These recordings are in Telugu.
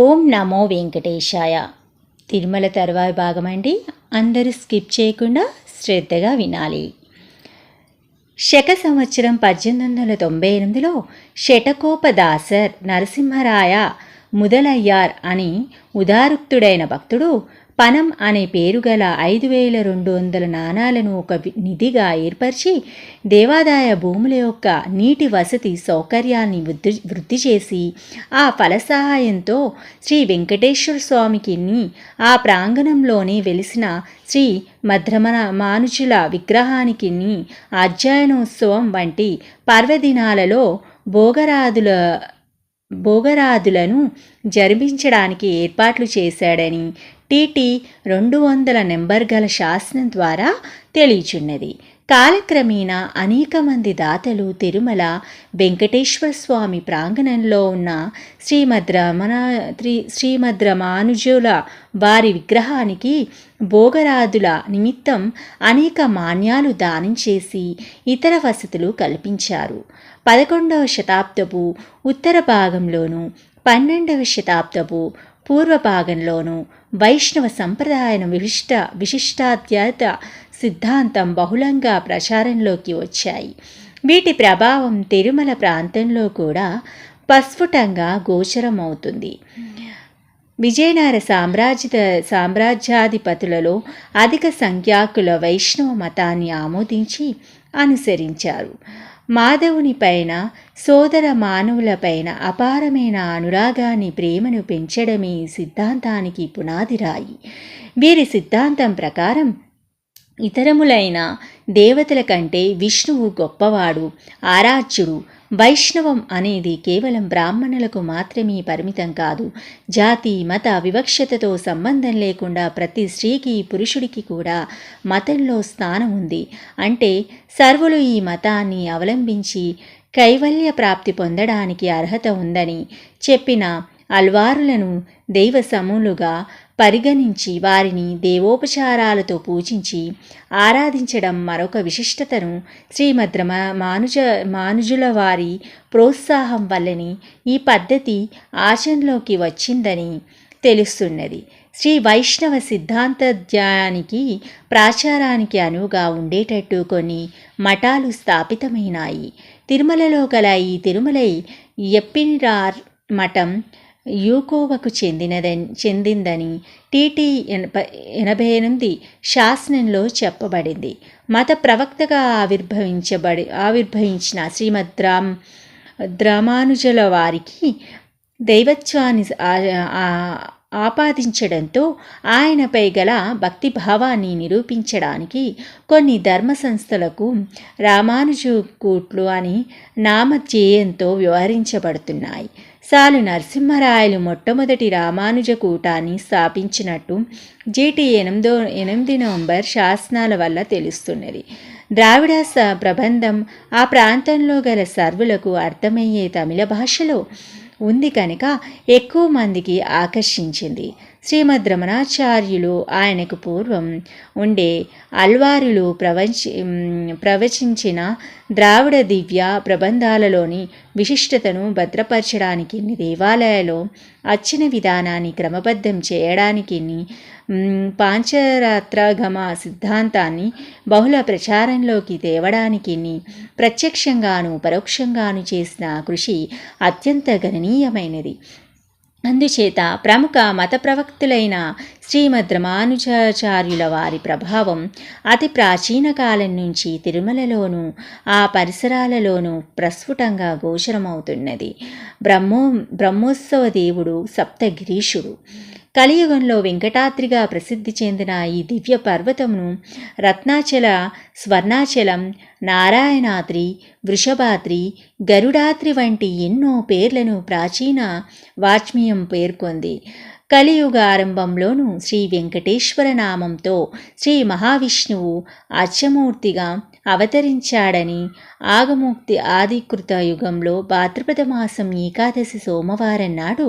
ఓం నమో వెంకటేశాయ. తిరుమల తర్వాయి భాగమండి. అందరూ స్కిప్ చేయకుండా శ్రద్ధగా వినాలి. శక సంవత్సరం 1898లో శటకోపదాసర్ నరసింహరాయ ముదలయ్యార్ అని ఉదారుక్తుడైన భక్తుడు పనం అనే పేరుగల 5200 నాణాలను ఒక నిధిగా ఏర్పరిచి దేవాదాయ భూముల యొక్క నీటి వసతి సౌకర్యాన్ని వృద్ధి చేసి ఆ ఫలసహాయంతో శ్రీ వెంకటేశ్వర స్వామికి ఆ ప్రాంగణంలోనే వెలిసిన శ్రీ మధ్రమానుజుల విగ్రహానికి అధ్యయనోత్సవం వంటి పర్వదినాలలో భోగరాదులను జరిపించడానికి ఏర్పాట్లు చేశాడని టీటీ 200 నెంబర్ గల శాసనం ద్వారా తెలియచున్నది. కాలక్రమేణా అనేక మంది దాతలు తిరుమల వెంకటేశ్వర స్వామి ప్రాంగణంలో ఉన్న శ్రీమద్రమానుజుల వారి విగ్రహానికి భోగరాదుల నిమిత్తం అనేక మాన్యాలు దానం చేసి ఇతర వసతులు కల్పించారు. 11వ శతాబ్దపు ఉత్తర భాగంలోనూ 12వ శతాబ్దపు పూర్వ భాగంలోనూ వైష్ణవ సంప్రదాయం విశిష్టాద్వైత సిద్ధాంతం బహుళంగా ప్రచారంలోకి వచ్చాయి. వీటి ప్రభావం తిరుమల ప్రాంతంలో కూడా ప్రస్ఫుటంగా గోచరమవుతుంది. విజయనగర సామ్రాజ్యాధిపతులలో అధిక సంఖ్యాకుల వైష్ణవ మతాన్ని ఆమోదించి అనుసరించారు. మాధవునిపైన సోదర మానవులపైన అపారమైన అనురాగాన్ని ప్రేమను పెంచడమే ఈ సిద్ధాంతానికి పునాదిరాయి. వీరి సిద్ధాంతం ప్రకారం ఇతరములైన దేవతల కంటే విష్ణువు గొప్పవాడు, ఆరాధ్యుడు. వైష్ణవం అనేది కేవలం బ్రాహ్మణులకు మాత్రమే పరిమితం కాదు. జాతి మత వివక్షతతో సంబంధం లేకుండా ప్రతి స్త్రీకి పురుషుడికి కూడా మతంలో స్థానం ఉంది. అంటే సర్వులు ఈ మతాన్ని అవలంబించి కైవల్య ప్రాప్తి పొందడానికి అర్హత ఉందని చెప్పిన అల్వారులను దైవ సములుగా పరిగణించి వారిని దేవోపచారాలతో పూజించి ఆరాధించడం మరొక విశిష్టతను మానుజుల వారి ప్రోత్సాహం వల్లని ఈ పద్ధతి ఆచరణలోకి వచ్చిందని తెలుస్తున్నది. శ్రీ వైష్ణవ సిద్ధాంతధ్యాయానికి ప్రాచారానికి అనువుగా ఉండేటట్టు కొన్ని మఠాలు స్థాపితమైనాయి. తిరుమలలో గల ఈ తిరుమలై ఎప్పినిరార్ మఠం యూకోవకు చెందిందని టీటీ 88 శాసనంలో చెప్పబడింది. మత ప్రవక్తగా ఆవిర్భవించిన శ్రీమద్రామానుజుల వారికి దైవత్వాన్ని ఆపాదించడంతో ఆయనపై గల భక్తిభావాన్ని నిరూపించడానికి కొన్ని ధర్మ సంస్థలకు రామానుజకూట్లు అని నామధేయంతో వ్యవహరించబడుతున్నాయి. సాలు నరసింహరాయలు మొట్టమొదటి రామానుజ కూటాన్ని స్థాపించినట్టు జీటీ 8 నవంబర్ శాసనాల వల్ల తెలుస్తున్నది. ద్రావిడ ప్రబంధం ఆ ప్రాంతంలో గల సర్వులకు అర్థమయ్యే తమిళ భాషలో ఉంది కనుక ఎక్కువ మందికి ఆకర్షించింది. శ్రీమద్ రమణాచార్యులు ఆయనకు పూర్వం ఉండే అల్వారులు ప్రవచించిన ద్రావిడ దివ్య ప్రబంధాలలోని విశిష్టతను భద్రపరచడానికి దేవాలయాల్లో అర్చన విధానాన్ని క్రమబద్ధం చేయడానికి పాంచరాత్రగమ సిద్ధాంతాన్ని బహుళ ప్రచారంలోకి తేవడానికి ప్రత్యక్షంగాను పరోక్షంగాను చేసిన కృషి అత్యంత గణనీయమైనది. అందుచేత ప్రముఖ మత ప్రవక్తులైన శ్రీమద్రామానుజాచార్యుల వారి ప్రభావం అతి ప్రాచీన కాలం నుంచి తిరుమలలోనూ ఆ పరిసరాలలోనూ ప్రస్ఫుటంగా గోచరమవుతున్నది. బ్రహ్మోత్సవ దేవుడు సప్తగిరీషుడు. కలియుగంలో వెంకటాద్రిగా ప్రసిద్ధి చెందిన ఈ దివ్య పర్వతమును రత్నాచల, స్వర్ణాచలం, నారాయణాద్రి, వృషభాద్రి, గరుడాద్రి వంటి ఎన్నో పేర్లను ప్రాచీన వాజ్మయం పేర్కొంది. కలియుగ ఆరంభంలోనూ శ్రీ వెంకటేశ్వర నామంతో శ్రీ మహావిష్ణువు అర్చమూర్తిగా అవతరించాడని ఆగమోక్తి. ఆదికృత యుగంలో భాద్రపద మాసం ఏకాదశి సోమవారం నాడు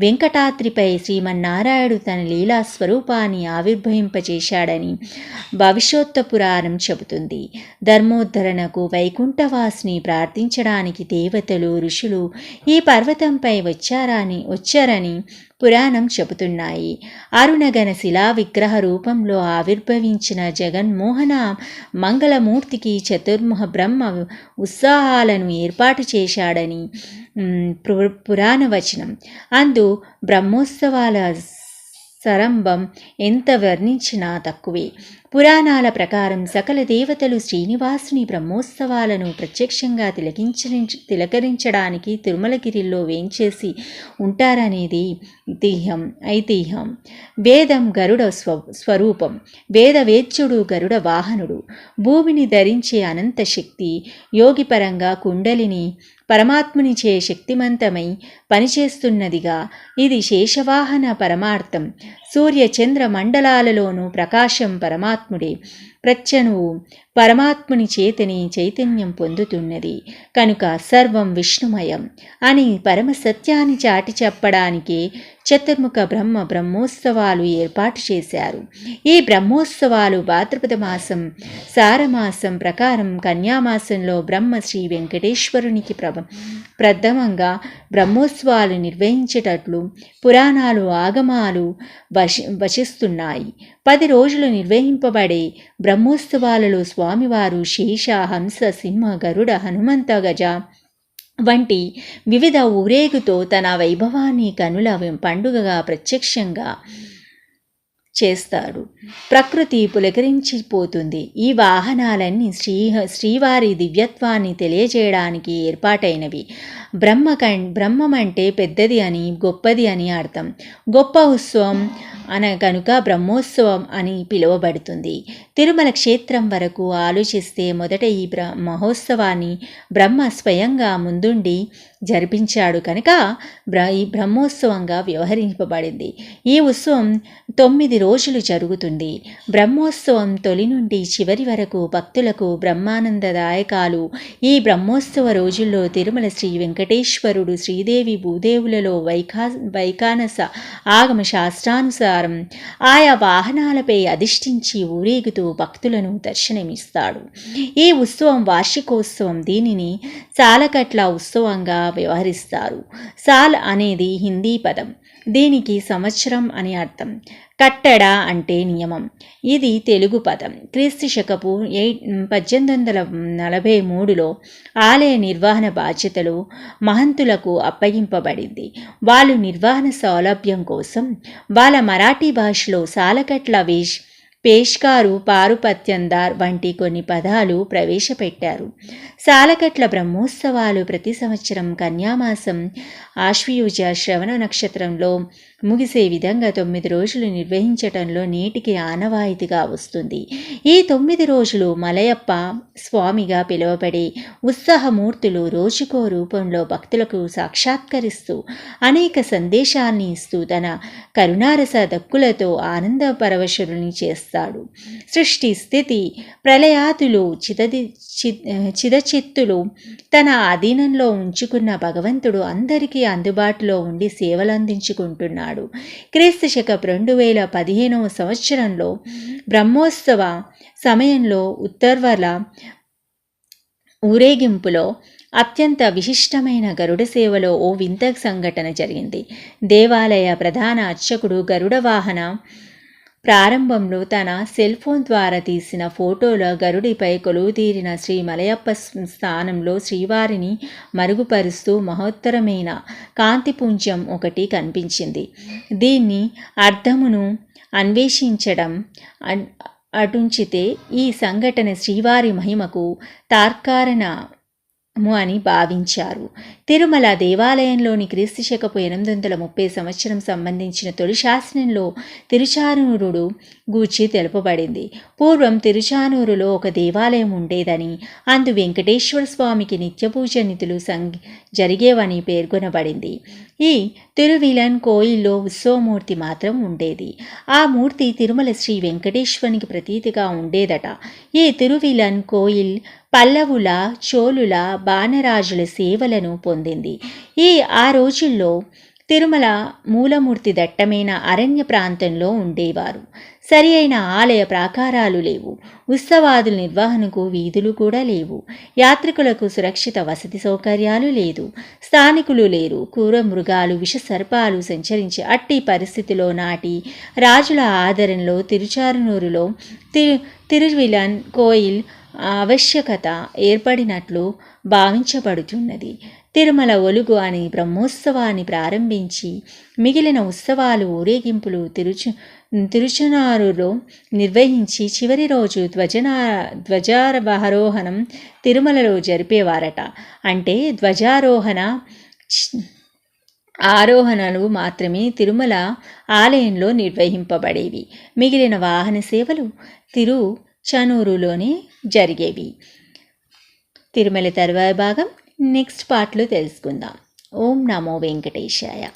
వెంకటాద్రిపై శ్రీమన్నారాయణుడు తన లీలా స్వరూపాన్ని ఆవిర్భవింపచేశాడని భవిష్యోత్త పురాణం చెబుతుంది. ధర్మోద్ధరణకు వైకుంఠవాసిని ప్రార్థించడానికి దేవతలు ఋషులు ఈ పర్వతంపై వచ్చారని పురాణం చెబుతున్నాయి. అరుణగణ శిలా విగ్రహ రూపంలో ఆవిర్భవించిన జగన్మోహన మంగళమూర్తికి చతుర్ముఖ బ్రహ్మ ఉత్సాహాలను ఏర్పాటు చేశాడని పురాణ వచనం. అందు బ్రహ్మోత్సవాల సరంభం ఎంత వర్ణించినా తక్కువే. పురాణాల ప్రకారం సకల దేవతలు శ్రీనివాసుని బ్రహ్మోత్సవాలను ప్రత్యక్షంగా తిలకరించడానికి తిరుమలగిరిలో వేంచేసి ఉంటారనేది ఐతిహ్యం. వేదం గరుడ స్వరూపం. వేదవేద్యుడు గరుడ వాహనుడు. భూమిని ధరించే అనంత శక్తి యోగిపరంగా కుండలిని పరమాత్మునిచే శక్తిమంతమై పనిచేస్తున్నదిగా. ఇది శేషవాహన పరమార్థం. సూర్య చంద్ర మండలాలలోనూ ప్రకాశం పరమాత్ముడే. ప్రత్యనువు పరమాత్ముని చేతని చైతన్యం పొందుతున్నది కనుక సర్వం విష్ణుమయం అని పరమ సత్యాన్ని చాటి చెప్పడానికే చతుర్ముఖ బ్రహ్మోత్సవాలు ఏర్పాటు చేశారు. ఈ బ్రహ్మోత్సవాలు భాద్రపద మాసం సారమాసం ప్రకారం కన్యామాసంలో బ్రహ్మ శ్రీ వెంకటేశ్వరునికి ప్రథమంగా బ్రహ్మోత్సవాలు నిర్వహించేటట్లు పురాణాలు ఆగమాలు వచిస్తున్నాయి. 10 రోజులు నిర్వహింపబడే బ్రహ్మోత్సవాలలో స్వామివారు శేష, హంస, సింహ, గరుడ, హనుమంత, గజ వంటి వివిధ ఊరేగుతో తన వైభవాన్ని కనుల పండుగగా ప్రత్యక్షంగా చేస్తాడు. ప్రకృతి పులకరించిపోతుంది. ఈ వాహనాలన్నీ శ్రీవారి దివ్యత్వాన్ని తెలియజేయడానికి ఏర్పాటైనవి. బ్రహ్మమంటే పెద్దది అని గొప్పది అని అర్థం. గొప్ప ఉత్సవం కనుక బ్రహ్మోత్సవం అని పిలువబడుతుంది. తిరుమల క్షేత్రం వరకు ఆలోచిస్తే మొదట ఈ మహోత్సవాన్ని బ్రహ్మ స్వయంగా ముందుండి జరిపించాడు కనుక ఈ బ్రహ్మోత్సవంగా వ్యవహరింపబడింది. ఈ ఉత్సవం 9 రోజులు జరుగుతుంది. బ్రహ్మోత్సవం తొలి నుండి చివరి వరకు భక్తులకు బ్రహ్మానందదాయకాలు. ఈ బ్రహ్మోత్సవ రోజుల్లో తిరుమల శ్రీ వెంకటేశ్వరుడు శ్రీదేవి భూదేవులలో వైఖానస ఆగమ శాస్త్రానుసారం ఆయా వాహనాలపై అధిష్ఠించి ఊరేగుతూ భక్తులను దర్శనమిస్తాడు. ఈ ఉత్సవం వార్షికోత్సవం. దీనిని సాలకట్ల ఉత్సవంగా వ్యవహరిస్తారు. సాల్ అనేది హిందీ పదం. దీనికి సంవత్సరం అని అర్థం. కట్టడ అంటే నియమం. ఇది తెలుగు పదం. క్రీస్తు శకపు 1843లో ఆలయ నిర్వహణ బాధ్యతలు మహంతులకు అప్పగింపబడింది. వాళ్ళు నిర్వహణ సౌలభ్యం కోసం వాళ్ళ మరాఠీ భాషలో సాలకట్ల పేష్కారు, పారుపత్యందార్ వంటి కొన్ని పదాలు ప్రవేశపెట్టారు. సాలకట్ల బ్రహ్మోత్సవాలు ప్రతి సంవత్సరం కన్యామాసం ఆశ్వయుజ శ్రవణ నక్షత్రంలో ముగిసే విధంగా 9 రోజులు నిర్వహించటంలో నేటికి ఆనవాయితీగా వస్తుంది. ఈ 9 రోజులు మలయప్ప స్వామిగా పిలువబడే ఉత్సాహమూర్తులు రోజుకో రూపంలో భక్తులకు సాక్షాత్కరిస్తూ అనేక సందేశాల్ని ఇస్తూ తన కరుణారస దక్కులతో ఆనంద పరవశుల్ని చేస్తాడు. సృష్టి స్థితి ప్రళయాతులు చిదచిత్తులు తన అధీనంలో ఉంచుకున్న భగవంతుడు అందరికీ అందుబాటులో ఉండి సేవలందించుకుంటున్నాడు. క్రీస్తు శకం 2015వ సంవత్సరంలో బ్రహ్మోత్సవ సమయంలో ఉత్తర్వల ఊరేగింపులో అత్యంత విశిష్టమైన గరుడ సేవలో ఓ వింత సంఘటన జరిగింది. దేవాలయ ప్రధాన అర్చకుడు గరుడ వాహన ప్రారంభంలో తన సెల్ ఫోన్ ద్వారా తీసిన ఫోటోలో గరుడిపై కొలువుతీరిన శ్రీ మలయప్ప స్థానంలో శ్రీవారిని మరుగుపరుస్తూ మహోత్తరమైన కాంతిపుంజం ఒకటి కనిపించింది. దీన్ని అర్థమును అన్వేషించడం అటుంచితే ఈ సంఘటన శ్రీవారి మహిమకు తార్కాణము అని భావించారు. తిరుమల దేవాలయంలోని క్రీస్తు శకపు 830 సంవత్సరం సంబంధించిన తొలి శాసనంలో తిరుచానూరుడు గూర్చి తెలుపబడింది. పూర్వం తిరుచానూరులో ఒక దేవాలయం ఉండేదని, అందు వెంకటేశ్వర స్వామికి నిత్యపూజ నిధులు జరిగేవని పేర్కొనబడింది. ఈ తిరువిలన్ కోయిల్లో ఉత్సవమూర్తి మాత్రం ఉండేది. ఆ మూర్తి తిరుమల శ్రీ వెంకటేశ్వరునికి ప్రతీతిగా ఉండేదట. ఈ తిరువిలన్ కోయిల్ పల్లవుల, చోళుల, బాణరాజుల సేవలను పొందింది. ఆ రోజుల్లో తిరుమల మూలమూర్తి దట్టమైన అరణ్య ప్రాంతంలో ఉండేవారు. సరి అయిన ఆలయ ప్రాకారాలు లేవు. ఉత్సవాదుల నిర్వహణకు వీధులు కూడా లేవు. యాత్రికులకు సురక్షిత వసతి సౌకర్యాలు లేదు. స్థానికులు లేరు. క్రూర మృగాలు, విష సర్పాలు సంచరించే అట్టి పరిస్థితిలో నాటి రాజుల ఆదరణలో తిరుచారునూరులో తిరువిలన్ కోయిల్ ఆవశ్యకత ఏర్పడినట్లు భావించబడుతున్నది. తిరుమల ఒలుగు అని బ్రహ్మోత్సవాన్ని ప్రారంభించి మిగిలిన ఉత్సవాలు, ఊరేగింపులు తిరుచనారులో నిర్వహించి చివరి రోజు ధ్వజారోహణం తిరుమలలో జరిపేవారట. అంటే ఆరోహణలు మాత్రమే తిరుమల ఆలయంలో నిర్వహింపబడేవి. మిగిలిన వాహన సేవలు తిరుచనూరులోనే జరిగేవి. తిరుమల తర్వాయి భాగం నెక్స్ట్ పార్ట్లో తెలుసుకుందాం. ఓం నమో వెంకటేశాయ.